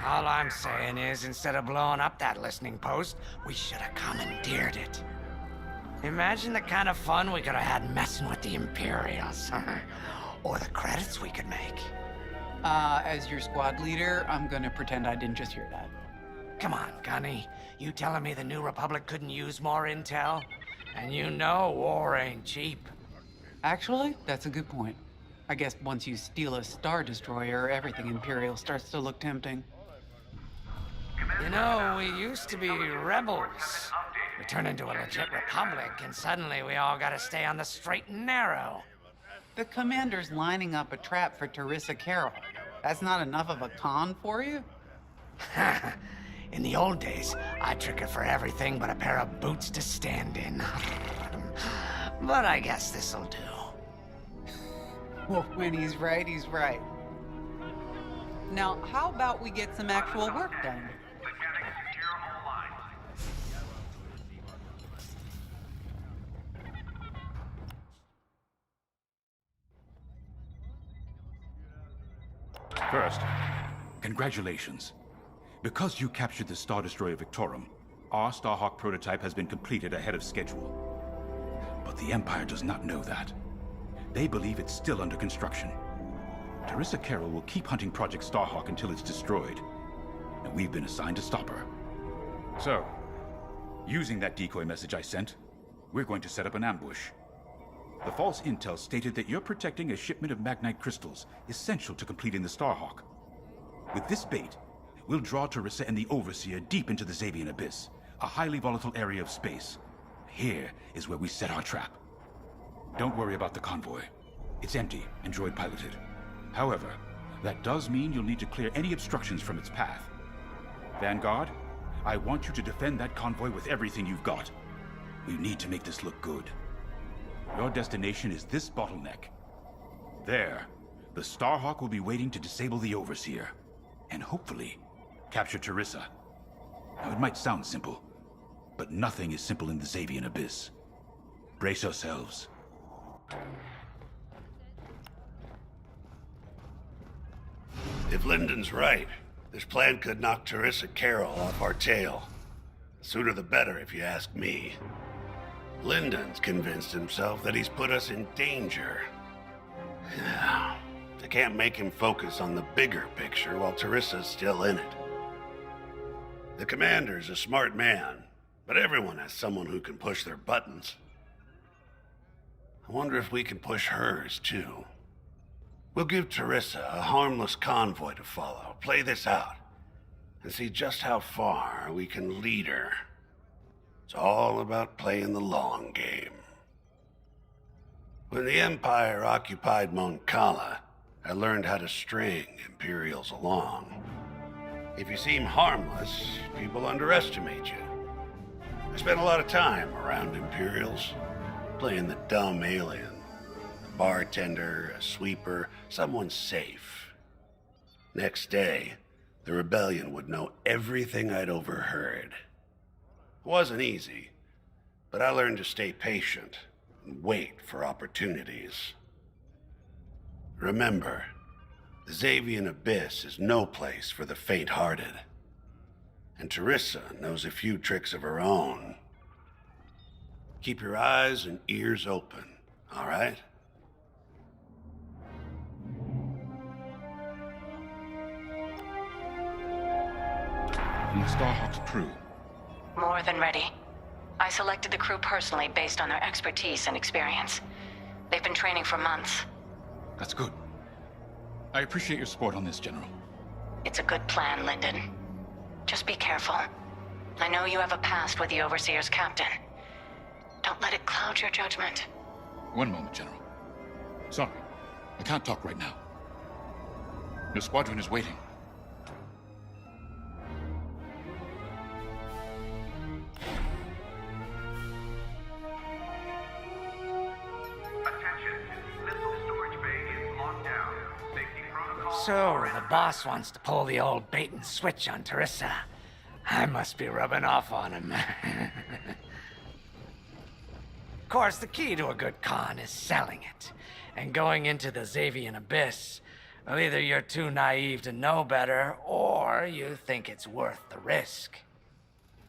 All I'm saying is, instead of blowing up that listening post, we should have commandeered it. Imagine the kind of fun we could have had messing with the Imperials. Or the credits we could make. As your squad leader, I'm gonna pretend I didn't just hear that. Come on, Gunny. You telling me the New Republic couldn't use more intel? And you know war ain't cheap. Actually, that's a good point. I guess once you steal a Star Destroyer, everything Imperial starts to look tempting. You know, we used to be rebels. We turned into a legit republic, and suddenly we all gotta stay on the straight and narrow. The commander's lining up a trap for Teresa Carroll. That's not enough of a con for you? In the old days, I'd trick her for everything but a pair of boots to stand in. But I guess this'll do. Well, when he's right, he's right. Now, how about we get some actual work done? First, congratulations. Because you captured the Star Destroyer Victorum, our Starhawk prototype has been completed ahead of schedule. But the Empire does not know that. They believe it's still under construction. Teresa Carroll will keep hunting Project Starhawk until it's destroyed, and we've been assigned to stop her. So, using that decoy message I sent, we're going to set up an ambush. The false intel stated that you're protecting a shipment of Magnite crystals, essential to completing the Starhawk. With this bait, we'll draw Teresa and the Overseer deep into the Xavian Abyss, a highly volatile area of space. Here is where we set our trap. Don't worry about the convoy. It's empty and droid-piloted. However, that does mean you'll need to clear any obstructions from its path. Vanguard, I want you to defend that convoy with everything you've got. We need to make this look good. Your destination is this bottleneck. There, the Starhawk will be waiting to disable the Overseer, and hopefully, capture Teresa. Now, it might sound simple, but nothing is simple in the Xavian Abyss. Brace yourselves. If Lyndon's right, this plan could knock Teresa Carroll off our tail. The sooner the better, if you ask me. Lyndon's convinced himself that he's put us in danger. I can't make him focus on the bigger picture while Teresa's still in it. The commander's a smart man, but everyone has someone who can push their buttons. I wonder if we can push hers, too. We'll give Teresa a harmless convoy to follow, play this out, and see just how far we can lead her. It's all about playing the long game. When the Empire occupied Mon Cala, I learned how to string Imperials along. If you seem harmless, people underestimate you. I spent a lot of time around Imperials, playing the dumb alien. A bartender, a sweeper, someone safe. Next day, the rebellion would know everything I'd overheard. It wasn't easy, but I learned to stay patient and wait for opportunities. Remember, the Xavian Abyss is no place for the faint-hearted. And Teresa knows a few tricks of her own. Keep your eyes and ears open, all right? And the Starhawk's crew. More than ready. I selected the crew personally based on their expertise and experience. They've been training for months. That's good. I appreciate your support on this, General. It's a good plan, Lyndon. Just be careful. I know you have a past with the Overseer's captain. Don't let it cloud your judgment. One moment, General. Sorry, I can't talk right now. Your squadron is waiting. So, the boss wants to pull the old bait and switch on Teresa. I must be rubbing off on him. Of course, the key to a good con is selling it. And going into the Xavian Abyss, Well, either you're too naive to know better, or you think it's worth the risk.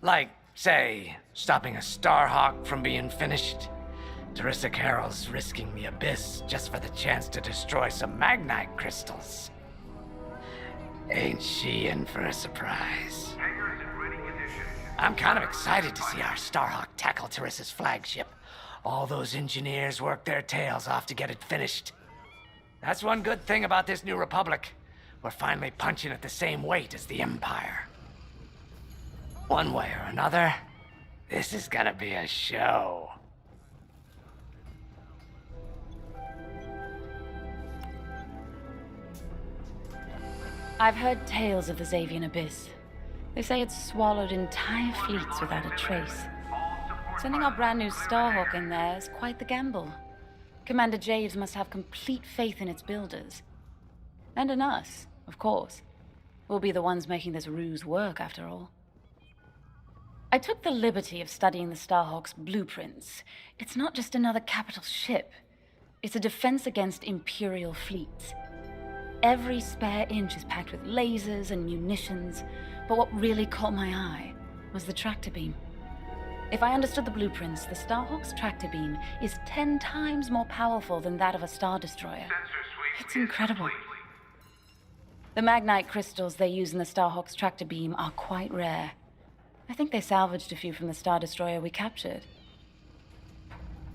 Like, say, stopping a Starhawk from being finished. Teresa Carroll's risking the Abyss just for the chance to destroy some Magnite crystals. Ain't she in for a surprise? I'm kind of excited to see our Starhawk tackle Teresa's flagship. All those engineers work their tails off to get it finished. That's one good thing about this new Republic. We're finally punching at the same weight as the Empire. One way or another, this is gonna be a show. I've heard tales of the Xavian Abyss. They say it's swallowed entire fleets without a trace. Sending our brand new Starhawk in there is quite the gamble. Commander Javes must have complete faith in its builders. And in us, of course. We'll be the ones making this ruse work, after all. I took the liberty of studying the Starhawk's blueprints. It's not just another capital ship. It's a defense against Imperial fleets. Every spare inch is packed with lasers and munitions, but what really caught my eye was the tractor beam. If I understood the blueprints, the Starhawk's tractor beam is 10 times more powerful than that of a Star Destroyer. It's incredible. The Magnite crystals they use in the Starhawk's tractor beam are quite rare. I think they salvaged a few from the Star Destroyer we captured.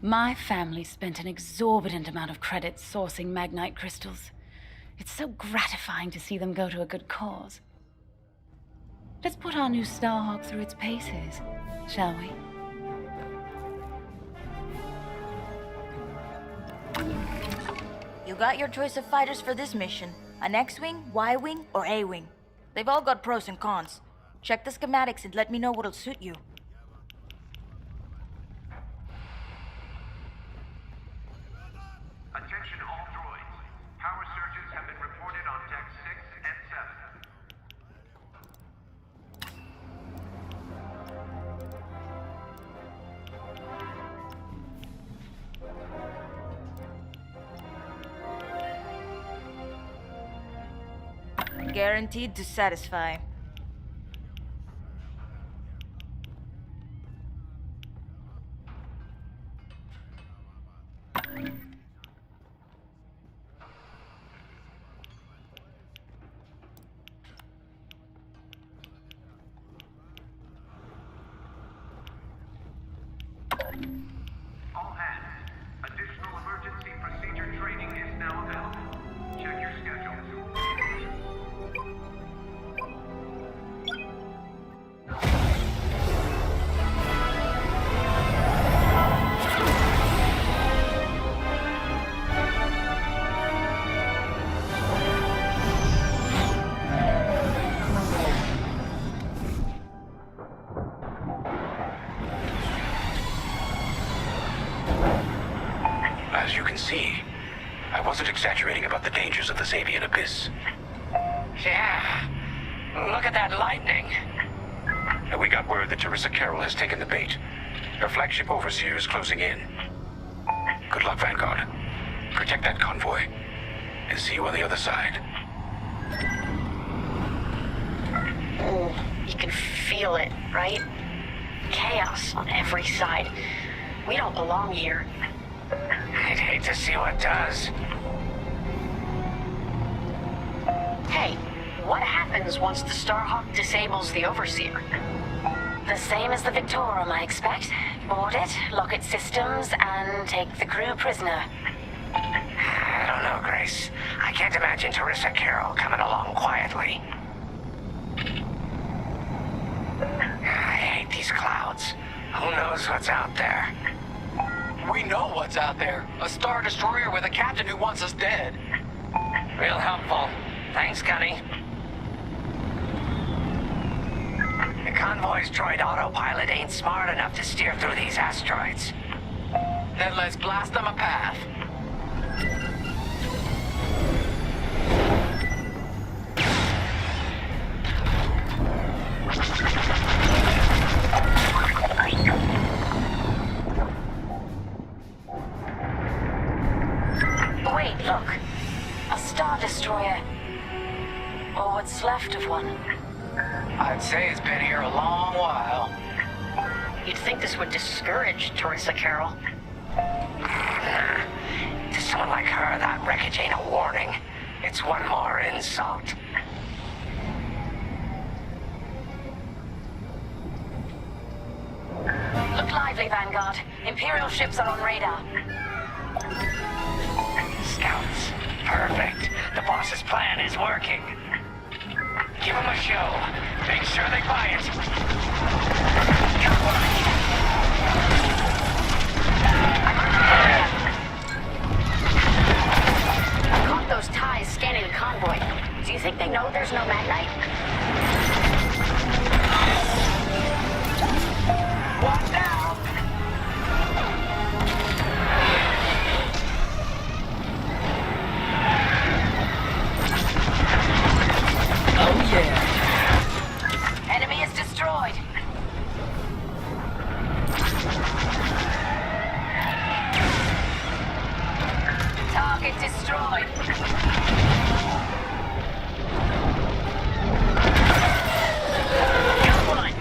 My family spent an exorbitant amount of credits sourcing Magnite crystals. It's so gratifying to see them go to a good cause. Let's put our new Starhawk through its paces, shall we? You got your choice of fighters for this mission. An X-Wing, Y-Wing, or A-Wing. They've all got pros and cons. Check the schematics and let me know what'll suit you. Attention all droids. Power surges have been reported on deck 6 and 7. Guaranteed to satisfy. All hands. Additional emergency procedure training is now available. Check your schedules. As you can see, I wasn't exaggerating about the dangers of the Xavian Abyss. Yeah. Look at that lightning. We got word that Teresa Carroll has taken the bait. Her flagship Overseer is closing in. Good luck, Vanguard. Protect that convoy. And see you on the other side. You can feel it, right? Chaos on every side. We don't belong here. I'd hate to see what does. Hey, what happens once the Starhawk disables the Overseer? The same as the Victorum, I expect. Board it, lock its systems, and take the crew prisoner. I don't know, Grace. I can't imagine Teresa Carroll coming along quietly. I hate these clouds. Who knows what's out there? We know what's out there. A Star Destroyer with a captain who wants us dead. Real helpful. Thanks, Gunny. The convoy's droid autopilot ain't smart enough to steer through these asteroids. Then let's blast them a path. Wait, look. A Star Destroyer. Or what's left of one. I'd say it's been here a long while. You'd think this would discourage Teresa Carroll. To someone like her, that wreckage ain't a warning. It's one more insult. Look lively, Vanguard. Imperial ships are on radar. Scouts. Perfect. The boss's plan is working. Give them a show. Make sure they buy it. Come on. I caught those ties scanning the convoy. Do you think they know there's no Magnite? What now? Oh yeah. Enemy is destroyed. Target destroyed. Come on!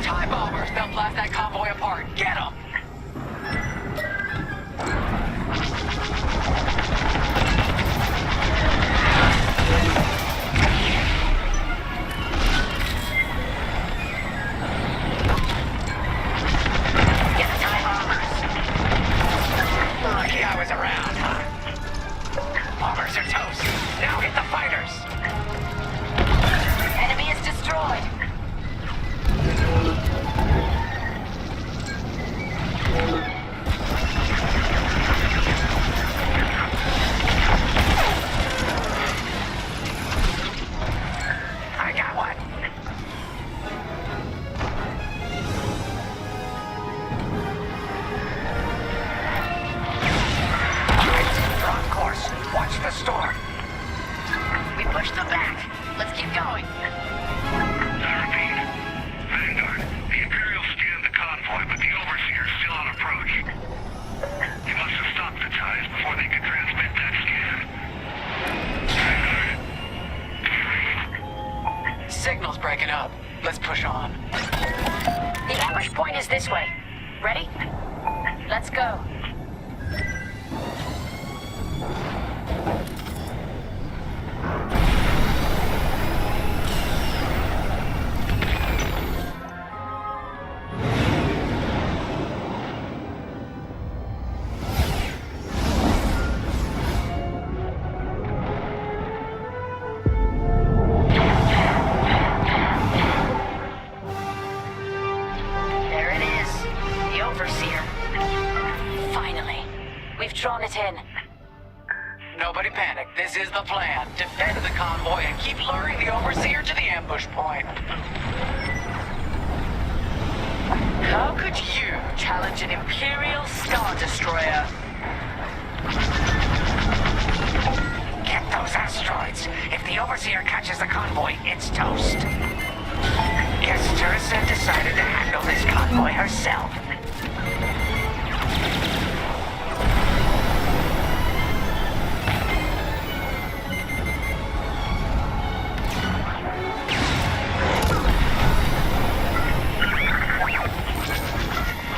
TIE bombers! They'll blast that convoy apart. Get them! Get the TIE bombers. Lucky I was around, huh? Bombers are toast. Now hit the fighters. Enemy is destroyed. I got one. They're on course. Watch the storm. We pushed them back. Let's keep going. Vanguard, the Imperials scanned the convoy, but the Overseer's still on approach. They must have stopped the ties before they could transmit that scan. Vanguard, Signal's breaking up. Let's push on. The ambush point is this way. Ready? Let's go. There it is. The Overseer. Finally. We've drawn it in. Nobody panic. This is the plan. Defend the convoy and keep luring the Overseer to the ambush point. How could you challenge an Imperial Star Destroyer? Get those asteroids. If the Overseer catches the convoy, it's toast. Guess Teresa decided to handle this convoy herself.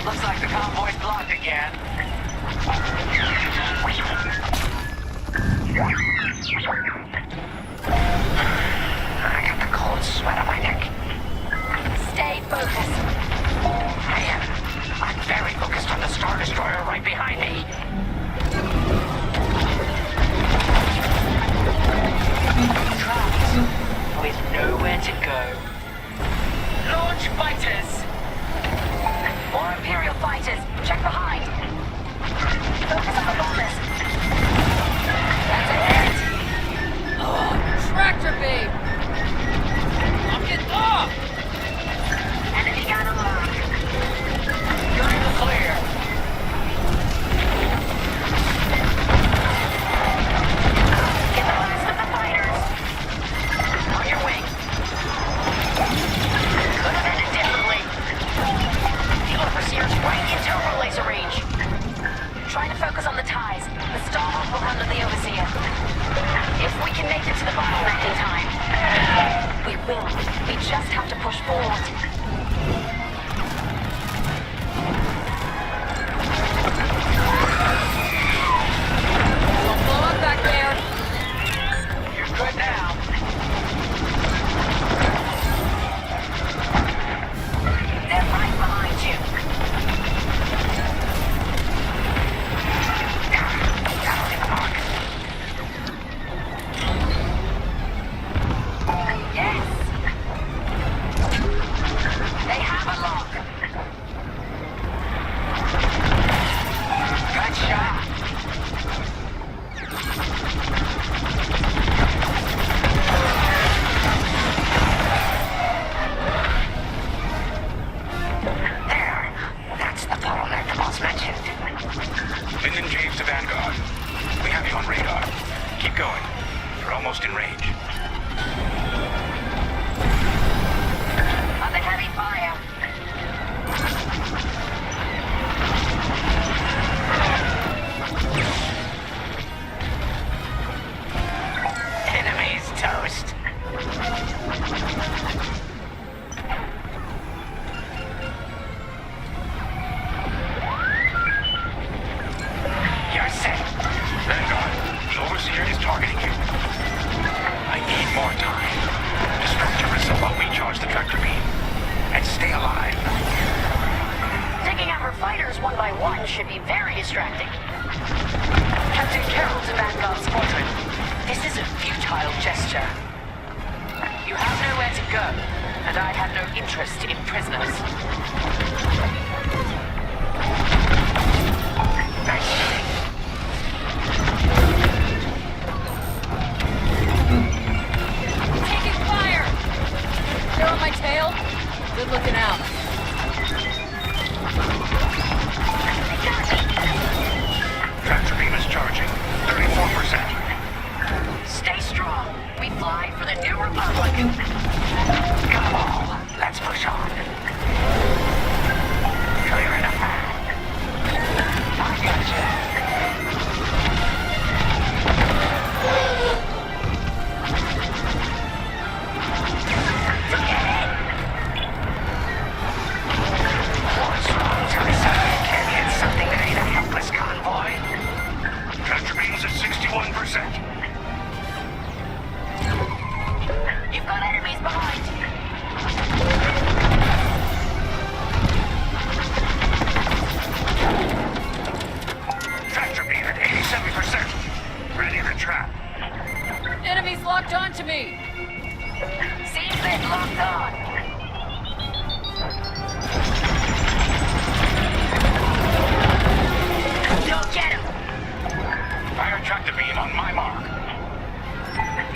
Looks like the convoy's blocked again. I got the cold sweat on my neck. Stay focused. I am. I'm very focused on the Star Destroyer right behind me. Trapped. With nowhere to go. Launch fighters! More Imperial fighters! Check behind! Focus on the bombers! That's a hit! Tractor beam! I'm getting off! Enemy gun unlocked! You're in the clear. going. You're almost in range. Under heavy fire! Enemy's toast. You're safe. Vanguard, the Overseer is targeting you. I need more time. Distract Teresa while we charge the tractor beam. And stay alive. Taking out her fighters one by one should be very distracting. Captain Carroll to Vanguard Squadron. This is a futile gesture. You have nowhere to go, and I have no interest in prisoners. Taking fire! They're on my tail. Good looking out. Tractor beam is charging. 34%. Stay strong. We fly for the New Republic. Come on, let's push on. Clearing a path. I gotcha. What's wrong, Teresa? Can't hit something that ain't a helpless convoy. Tractor beam's at 61%. You've got enemies behind you. Tractor beam at 87%. Ready to trap. Enemies locked onto me. Seems they've locked on. Go get him. Fire tractor beam on my mark.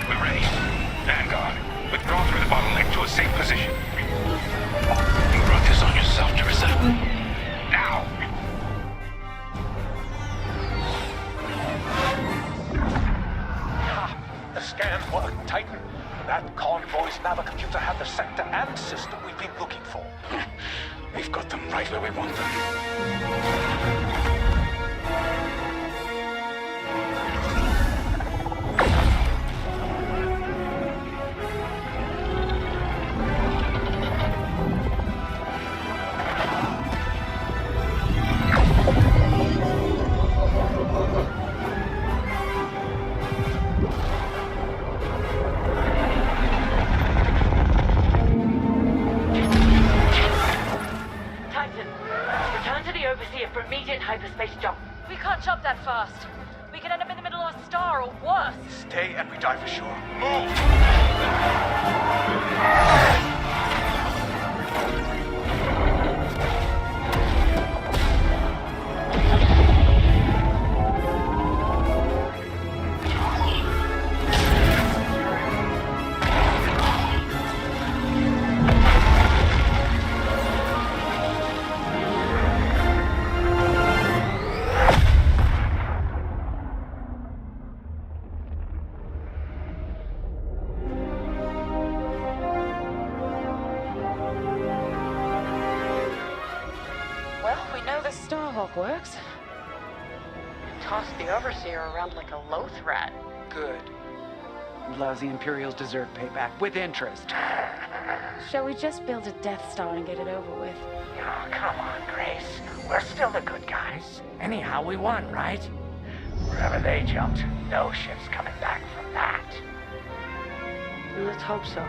We're ready. Vanguard, withdraw through the bottleneck to a safe position. You brought this on yourself, Teresa. Now! The scan worked, Titan. That convoy's navicomputer had the sector and system we've been looking for. We've got them right where we want them. Titan, return to the Overseer for immediate hyperspace jump. We can't jump that fast. We could end up in the middle of a star or worse. Stay and we die for sure. Move! Well, we know the Starhawk works. Toss the Overseer around like a loath rat. Good. Lousy Imperials deserve payback, with interest. Shall we just build a Death Star and get it over with? Oh, come on, Grace. We're still the good guys. Anyhow, we won, right? Wherever they jumped, no ship's coming back from that. Let's hope so.